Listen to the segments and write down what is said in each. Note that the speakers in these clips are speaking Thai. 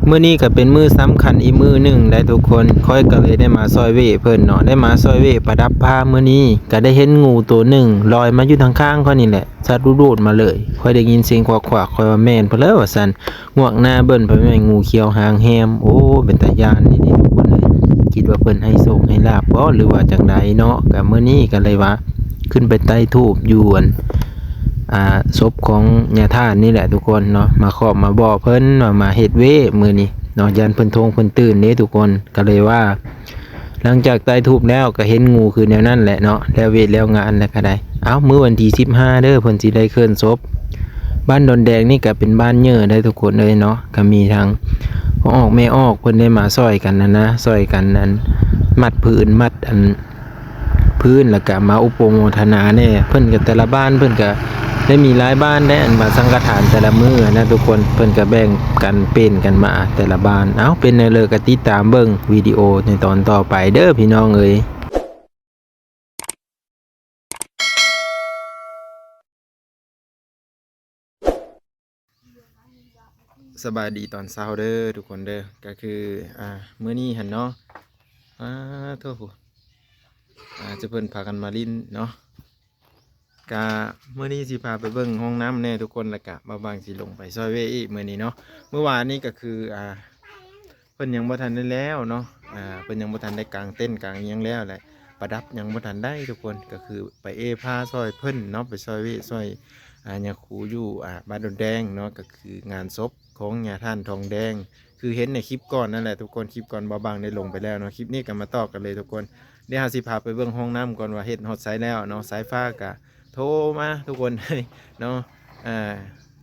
มื้อนี้ก็เป็นมื้อสำคัญอีกมื้อหนึ่งได้ทุกคนค่อยก็เลยได้มาซอยเว่เพิ่นเนาะได้มาซอยเว่ประดับผ้ามื้อนี้ก็ได้เห็นงูตัวหนึ่งลอยมาอยู่ทางข้างเขานี่แหละสัตว์รูดๆมาเลยค่อยได้ยินเสียงควักๆค่อยว่าแม่นเพนแล้วว่าซั่นงวกหน้าเบิ่นไปแม่นงูเขียวหางแหมโอ้เป็นตาย้านนี่ทุกคนเลยคิดว่าเพิ่นให้โชคให้ลาภบ่หรือว่าจังใดเนาะก็มื้อนี้ก็เลยว่าขึ้นไปใต้ธูปอยู่ศพของญาตินี่แหละทุกคนเนาะมาขอบมาบอกเพิ่นว่ามาเฮ็ดเวมื้อนี้เนาะยันเพิ่นทงเพิ่นตื่นเด้ทุกคนก็เลยว่าหลังจากใต้ทูบแล้วก็เห็นงูคือแนวนั้นแหละเนาะแล้วเวทแล้วงานแล้วก็ได้มื้อวันที่15เด้อเพิ่นสิได้เคลื่อนศพบ้านดอนแดงนี่ก็เป็นบ้านเยอะได้ทุกคนเลยเนาะก็มีทางพ่อออกแม่ออกเพิ่นได้มาซอยกันนะซอยกันนั้นมัดผืนมัดพื้นแล้วก็มาอุปโภคทนาเนี่ยเพิ่นก็แต่ละบ้านเพิ่นก็ได้มีหลายบ้านได้อันมาสังฆทานแต่ละมื้อนะทุกคนเพิ่นก็แบ่งกันเป็นกันมาแต่ละบ้านเป็นในเลยก็ติดตามเบิ่งวิดีโอในตอนต่อไปเด้อพี่น้องเอ้ยสบายดีตอนเช้าเด้อทุกคนเด้อก็คือมื้อนี้หั่นเนาะโทษจะเพิ่นพากันมาลิ้นเนาะกะมื้อนี้สิพาไปเบิ่งห้องน้ำแน่ทุกคนแล้วก็บางสิลงไปซอยเวอีกมื้อนี้เนาะเมื่อวานนี้ก็คือเพิ่นยังบ่ทันได้แล้วเนาะเพิ่นยังบ่ทันได้กางเต้นกางอิหยังแล้วแหละประดับยังบ่ทันได้ทุกคนก็คือไปพาซอยเพิ่นเนาะไปซอยเวซอยญาคูอยู่บ้านดอนแดงเนาะก็คืองานศพของญาท่านทองแดงคือเห็นในคลิปก่อนนั่นแหละทุกคนคลิปก่อนบางได้ลงไปแล้วเนาะคลิปนี้ก็มาต่อกันเลยทุกคนเดี๋ยวเฮาสิพาไปเบิ่งห้องน้ำก่อนว่าเฮ็ดฮอดไซแล้วเนาะสายฟ้าก็โทรมาทุกคนเลยเนาะ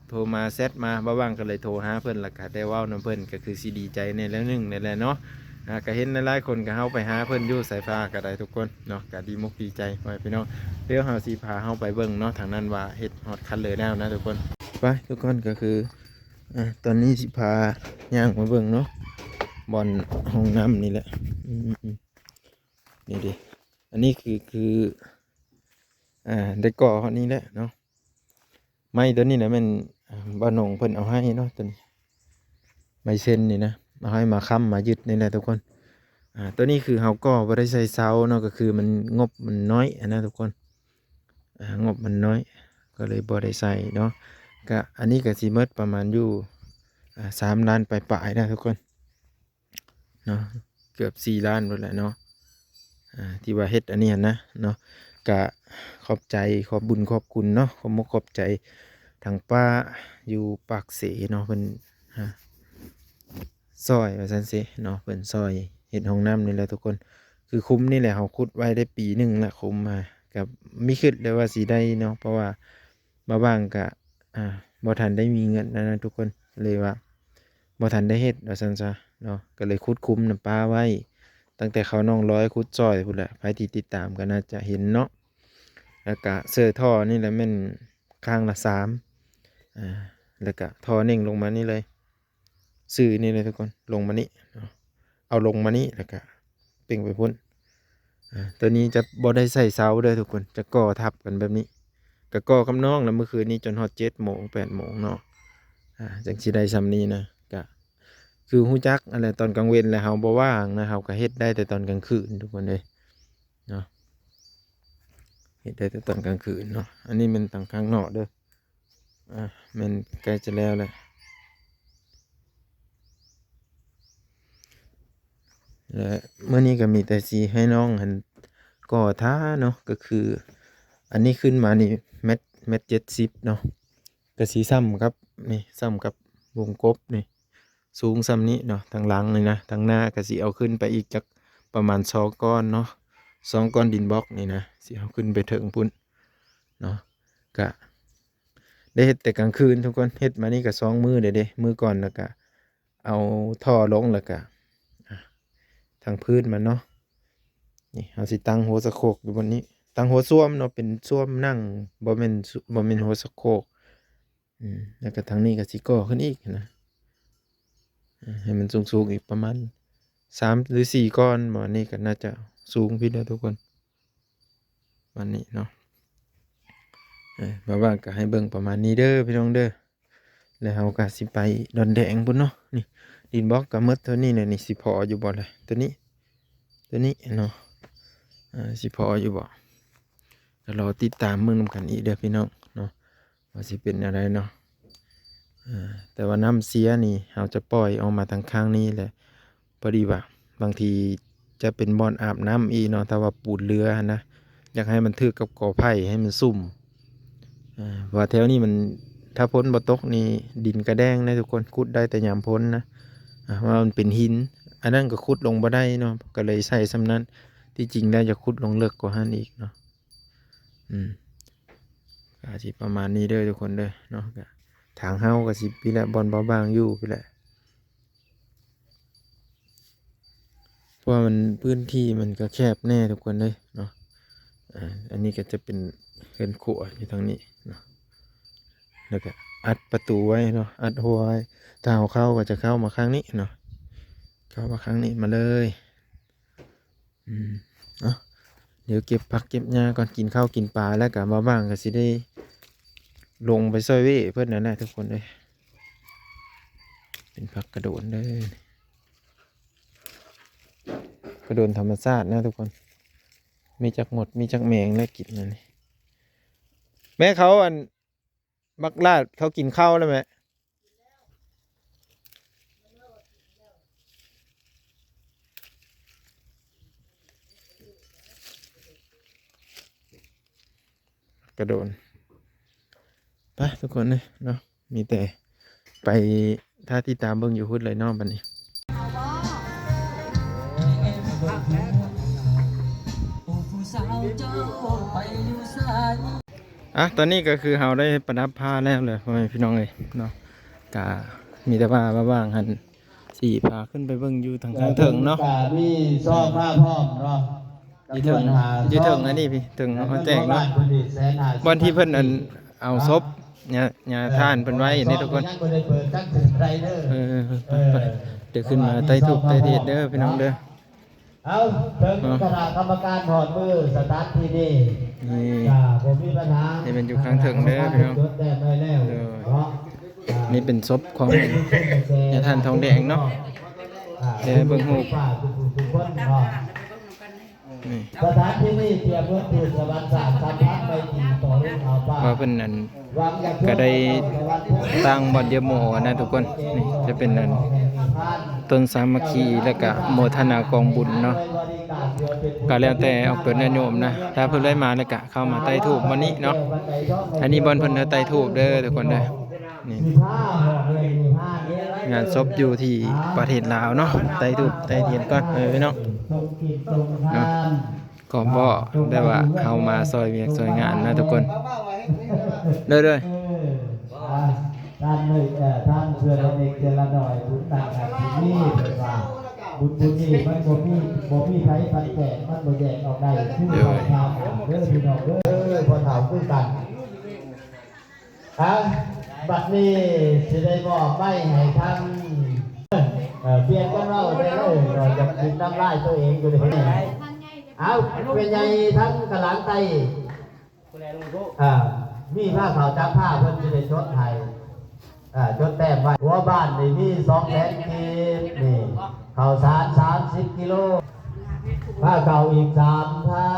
โทรมาแซดมาบ้างก็เลยโทรหาเพื่อนแล้วก็ได้เว้าน้ำเพื่อนก็คือสีดีใจในแล้วหนึ่งในแล้วเนาะก็เห็นหลายๆคนก็เฮาไปหาเพื่อนอยู่สายฟ้าก็ได้ทุกคนเนาะก็ดีมุกดีใจไปพี่น้องเดี๋ยวเฮาสิพาเฮาไปเบิ่งเนาะทางนั้นว่าเฮ็ดฮอดคันเลยแล้วนะทุกคนไปทุกคนก็คือตอนนี้สิพาย่างมาเบิ่งเนาะบอนห้องน้ำนี่แหละนี่ดิอันนี้คือได้ก่อเขานี้แหละเนาะไม้ตัวนี้นะมันบ้านนงเพิ่นเอาให้เนาะตัวนี้ไม้เส้นนี่นะมาให้มาค้ำมายึดนี่แหละทุกคนตัวนี้คือเขาก็บ่ได้ใส่เสาเนาะก็คือมันงบมันน้อยนะทุกคนงบมันน้อยก็เลยบ่ได้ใส่เนาะก็อันนี้ก็สิเมดประมาณอยู่3 ล้านปลายๆนะทุกคนเนาะเกือบ4 ล้านหมดแหละเนาะที่ว่าเฮ็ดอันนี้นะเนาะกะขอบใจขอบบุญขอบคุณเนาะขอบมกขอบใจทางป้าอยู่ปากเสเนาะเพิ่นซอยว่าซั่นซิเนาะเพิ่นซอยเฮ็ดห้องน้ำนี่แหละทุกคนคือคุ้มนี่แหละเขาขุดไว้ได้ปีหนึ่งละคุ้มมากับไม่คิดเลยว่าสิได้เนาะเพราะว่าบางกะบ่ทันได้มีเงินนะทุกคนเลยว่าบ่ทันได้เฮ็ดว่าซั่นซะเนาะก็เลยขุดคุ้มน้ำปลาไว้ตั้งแต่เขาน้องร้อยขุดซอยพุ่นแหละใครที่ติดตามก็น่าจะเห็นเนาะแล้วก็เสื้อท่อนี่แหละแม่นข้างละ3แล้วก็ท่อเน่งลงมานี่เลยสื่อนี่เลยทุกคนลงมานี่เอาลงมานี่แล้วก็เป่งไปพุ่นตัวนี้จะบ่ได้ใส่เสาเลยทุกคนจะก่อทับกันแบบนี้ก็ก่อกับน้องแล้วเมื่อคืนนี้จนฮอด7 โมง 8 โมงเนาะจังสิได้ซ้ำนี้นะก็คือฮู้จักอะไรตอนกลางเว้นแล้วเฮาบ่ว่างนะเฮาก็เฮ็ดได้แต่ตอนกลางคืนทุกคนเลยเนาะเฮ็ดได้แต่ตอนกลางคืนเนาะอันนี้มันต่างข้างนอกเด้อมันใกล้จะแล้วแหละและเมื่อนี้ก็มีแต่สีให้น้องหันก่อท่าเนาะก็คืออันนี้ขึ้นมานี่เม็ด70เนาะก็สีซ้ำครับนี่ซ้ำกับวงกบนี่สูงซ้ำนี้เนาะทางหลังเลยนะทางหน้าก็สีเอาขึ้นไปอีกจักประมาณ2 ก้อนเนาะ2 ก้อนดินบล็อกนี่นะสีเอาขึ้นไปถึงพุ่นเนาะก็ได้เฮ็ดแต่กลางคืนทุกคนเฮ็ดมานี่ก็2 มื้อเด้มื้อก่อนแล้วก็เอาท่อลงแล้วก็ทางพื้นมันเนาะนี่เอาสิตั้งหัวสะโคกอยู่บนนี้ตั้งหัวส้วมเนาะเป็นส้วมนั่งบ่แม่นหัวสะโคกแล้วก็ทางนี้ก็สิก่อขึ้นอีกนะให้มันสูงๆอีกประมาณ3 หรือ 4 ก้อนบ่นี้ก็น่าจะสูงพี่เด้อทุกคนวันนี้เนาะว่าก็ให้เบิ่งประมาณนี้เด้อพี่น้องเด้อแล้วเฮาก็สิไปดอนแดงพุ่นเนาะนี่ ดินบล็อกก็หมดเท่านี้เนี่ยนี่สิพออยู่บ่ล่ะตัวนี้เนาะสิพออยู่บ่ก็รอติดตามเมืองนำกันอีกเด้อพี่น้องเนาะว่าสิเป็นอะไรเนาะแต่ว่าน้ำเสียนี่เราจะปล่อยออกมาทางข้างนี้แหละพอดีว่าบางทีจะเป็นบ่อนอาบน้ำอีเนาะแต่ว่าปูนเรือนะอยากให้มันทึกกับกอไผ่ให้มันซุ่มว่าแถวนี้มันถ้าพ้นบ่ตกนี่ดินกระแดงนะทุกคนขุดได้แต่ยามพ้นนะว่ามันเป็นหินอันนั้นก็ขุดลงบ่ได้เนาะก็เลยใส่สำนั้นที่จริงแล้วจะขุดลงเลิกกว่านั้นอีกเนาะก็สิประมาณนี้เด้อทุกคนเด้อเนาะก็ทางเฮาก็สิพี่แหละบอลเบาบางอยู่พี่แหละเพราะมันพื้นที่มันก็แคบแน่ทุกคนเลยเนาะอันนี้ก็จะเป็นเฮือนครัวอยู่ทางนี้เนาะแล้วก็อัดประตูไว้เนาะอัดหัวไว้ถ้าเอาเข้าก็จะเข้ามาข้างนี้เนาะเข้ามาข้างนี้มาเลยเนาะเดี๋ยวเก็บผักเก็บหญ้าก่อนกินข้าวกินปลาแล้วก็มาบ้างก็สิได้ลงไปซอยเว่เพื่อนนั่นแหละทุกคนเลยเป็นผักกระโดดเลยกระโดดธรรมชาตินะทุกคนมีจักหมดมีจักแมงและกินนั่นนี่แม่เขาบักลาดเขากินข้าวแล้วไหมกระโดดไปทุกคนเลยเนาะมีแต่ไปท่าที่ตามเบิ้งอยู่พุดเลยนอกบันนี้ตอนนี้ก็คือเราได้ประดับผ้าแล้วเลยพ่อแม่พี่น้องเลยเนาะกะมีแต่ว่าบ้างหันสี่พาขึ้นไปเบิ้งอยู่ทางข้างเถิงเนาะมีซ่อผ้าพร้อมเนาะยี่เถิงอันนี้พี่เถิงเขาแจ้งเนาะวันที่เพิ่นเอาศพเนี่ยท่านเพิ่นไว้นี่ทุกคนเดี๋ยวขึ้นมาไต่ถูกไต่เทียดเด้อพี่น้องเด้อเอาถึงคณะกรรมการถอดมือสตาร์ทที่นี่ผมมีปัญหานี่เป็นอยู่ข้างเถิงเด้อพี่น้องนี่เป็นศพของเนี่ยท่านทองแดงเนาะเดี๋ยวเบิ่งหูสถานที่นี้เตรียมเพื่อตื่นสวรรค์สามสัมพันธ์ไปตีต่อรุ่นเขาป้าว่าเป็นนั่นก็ได้ตั้งบ่อนเดียโมนะทุกคนนี่จะเป็นนั่นต้นสามัคคีแล้วก็โมทนากองบุญเนาะก็แล้วแต่ออกเป็นแนวโยมนะถ้าเพิ่นได้มาแล้วก็เข้ามาไต่ทูบวันนี้เนาะอันนี้บ่อนเพิ่นไต่ทูบเด้อทุกคนเด้อนี่งานศพอยู่ที่ประเทศลาวเนาะไต่ทูบไต่เทียนก่อนพี่น้องเนาะก็บ่ได้ว่าเอามาซอยเวียกซอยงานนะทุกคนเด้อท่านเลยท่านเพื่อนเด็กเจริญหน่อยบุญต่างกันที่นี่เป็นว่าบุญนี่มันบ่มีใครปันแจกมันบ่แจกออกได้ชื่อเราทำเด้อพี่น้องเด้อพอถามคู่กันบัดนี้สิได้บอกไม่ให้ท่านเปลี่ยนกันเราได้เลยเราจะกินน้ำลายตัวเองอยู่เลยเอาเป็นไงทั้งกระหลังไตมีผ้าขาวจับผ้าเพิ่นจะได้ชดไทยชดแต้มไว้หัวบ้านนี่มี200,000 กีบนี่ข้าวสาร30 กิโลผ้าเก่าอีก3 ผ้า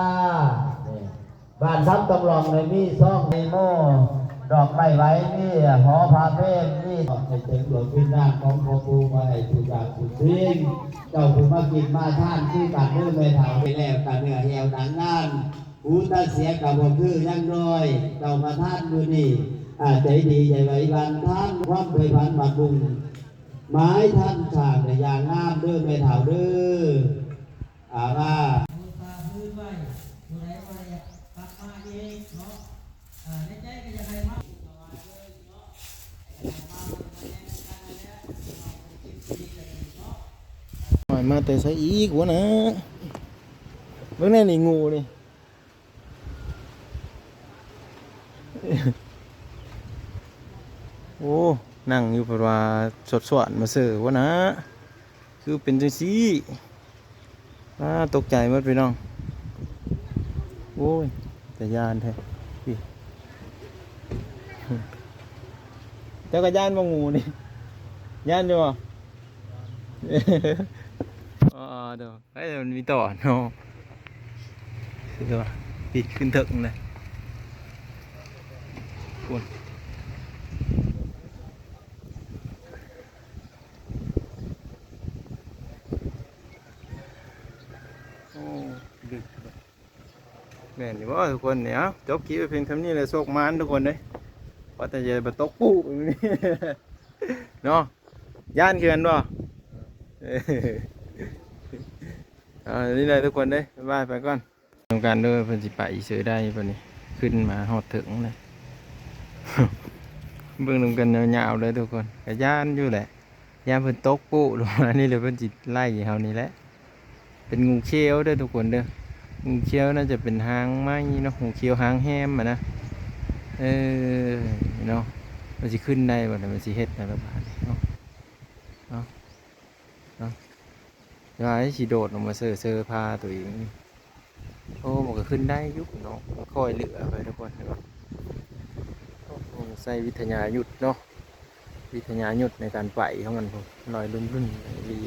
บ้านทับตำรองเลยมี2 ในโม่ดอกไม้ไว้นี่หอพาเพศนี่ให้เต็มหลวงพินาศของพ่อปู่มาให้ทุกอย่างทุกสิ่งเจ้าผู้มากินมาท่านที่กันเมื่อไม่เท่าไปแล้วกันเนื้อเหี่ยวหนังงานหูตาเสียกับบ่คือยังน้อยเจ้ามาท่านมือนี่ใจดีใจไหวบันท่านความเคยพันบำรุงไม้ท่านฉากในอย่างงามเด้อไม่เท่าเด้อว่ามาแต่ใส่อีกวะนะเมื่อนี่งูนี่โอ้นั่งอยู่เพราะว่าสดๆมาเสือวะนะคือเป็นจังซี่ตกใจหมดพี่น้องโอ้ยแต่ยานแท้พี่เจ้ากระยานบ่งูนี่ยานอยู่บ่ อ๋อเดี๋ยวไอ้ยมันมีต่อเนาะเดี๋ยวปีขึ้นถึงเลยปุ่นโอ้ดึกแม่นอยู่ว่าทุกคนเนี่ยเอาจบคลิปไปเพียงเท่านี้เลยโชคมันทุกคนเลยว่าแต่จะมาตกปุ๊บอย่างนี้ เนาะย่านเกินบ่เออเอานี่เลยทุกคนเด้ยบ๊ายบายไปก่อนทำการด้วยเพิ่นสิไปซื้อได้ปะนี่ขึ้นมาหอดถึงเลย เบิ่งนำกันยาวๆเลยทุกคนกะย่านอยู่แหละย่านเพิ่นตกปุ๊ลงมานี่เลยเพิ่นสิไล่เฮานี่แหละเป็นงูเขียวเด้อทุกคนเด้องูเขียวน่าจะเป็นหางไหมเนาะงูเขียวหางแฮมอ่ะนะเออเนาะมันสิขึ้นได้บ่เนี่ยมันสิเฮ็ดได้แบบนี้เนาะเนาะเนาะเดี๋ยวให้สิโดดลงมาเซอร์พาตัวเองโอ้มันก็ขึ้นได้อยุบเนาะค่อยเหลือไปทุกคนเนาะโอ้โหใส่วิทยายุทธเนาะ วิทยายุทธในการไหวของมันผมลอยรุ่นดี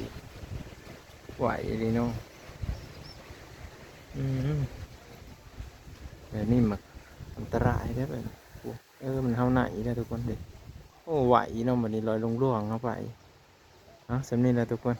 ไหวดีเนาะแต่นี่มันอันตรายได้แบบมันเท่าไหนได้ทุกคนเด็กโอ้ไหวเนาะวันนี้ลอยลงร่วงเข้าไปสำนีแหละทุกคน